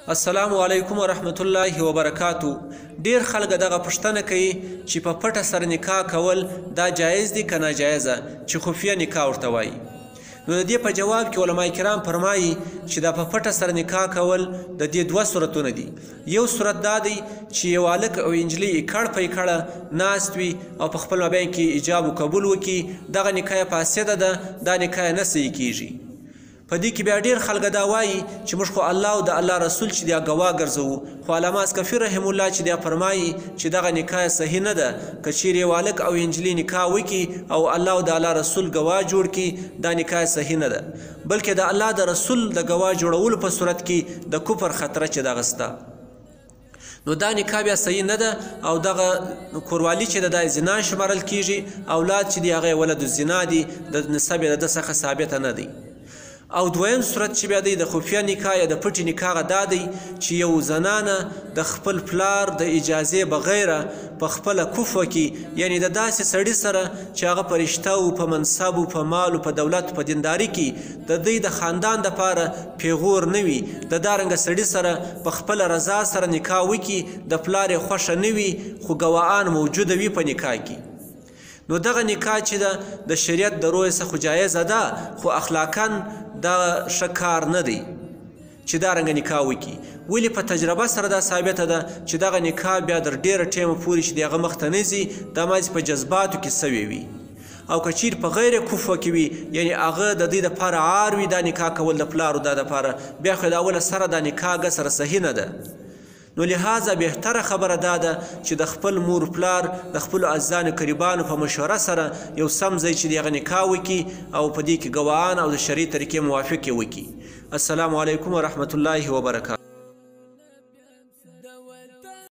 السلام علیکم ورحمت الله وبرکاتو. ډیر خلک دغه پوښتنه کوي چې په پټه سره نکاح کول دا جایز دي که ناجایزه، چې خفیه نکاح ورته وایي. نو د دې په جواب کې علما کرام فرمایي چې دا په پټه سره نکاح کول د دې دوه صورتونه دي. یو صورت دا دی چې یو هلک او نجلۍ کړ په کړه ناست وي او په خپل مابین کې ایجاب و قبول وکړي، دغه نکاح فاسده ده، دا نکاح نه صحیح کیږي. په دې کې بیا ډېر خلک دا وایي چې موږ خو الله او د الله رسول چې دا ګواه ګرځوو، خو علامه اسکفي رحم الله چې دا فرمایي چې دغه نکاح صحیح نه ده. که چیرې یو هلک او نجلۍ نکاح وکړي او الله او د الله رسول ګواه جوړ کړي، دا نکاح صحیح نه ده، بلکې د الله د رسول د ګواه جوړولو په صورت کې د کفر خطره چې دغه سته، نو دا نکاح بیا صحیح نه ده او دغه کوروالي چې د زنا شمارل کیږي، اولاد چې دی هغه ولد الزنا دي، د نسب یې د ده څخه ثابته نه دی. او دویم صورت چې بیا دی د خفیه نکاح یا د پټې نکاح دا دی چې یو زنانه د خپل پلار د اجازې بغیره په خپله کف وکړي، یعنی د داسې سړي سره چې هغه په رشته و، په منصب و، په مال و، په دولت، په دینداري کې د دوی د خاندان دپاره پیغور نه وي، د دارنګه سړي سره په خپله رضا سره نکاح وکړي، د پلار یې خوښه نه وي خو ګواهان موجوده وي په نکاح کې، نو دغه نکاح چې ده د شریعت د رویې څخه جایزه ده، خو اخلاقاً دا ښه کار نه دی چې دا رنګه نکاح وکړي. ولې په تجربه سره دا ثابته ده چې دغه نکاح بیا در ډېره ټیمه پورې چې د هغه مخ ته نه ځي، دا مازې په جذباتو کې سوی وي. او که چیرې په غیر کفوه کې وي، یعنی هغه د دې دپاره عار وي دا نکاح کول د پلارو دا دپاره، بیا خو د اوله سره دا نکاح سره صحیح نه ده. نو لحاظه بهتره خبره دا ده چې د خپل مور پلار د خپلو عزیزانو قریبانو په مشوره سره یو سم ځای چې د هغه نکاح وکړي او په دې کې ګواهان او د شرعي طریقې موافق یې وکړي. السلام علیکم ورحمت الله وبرکاته.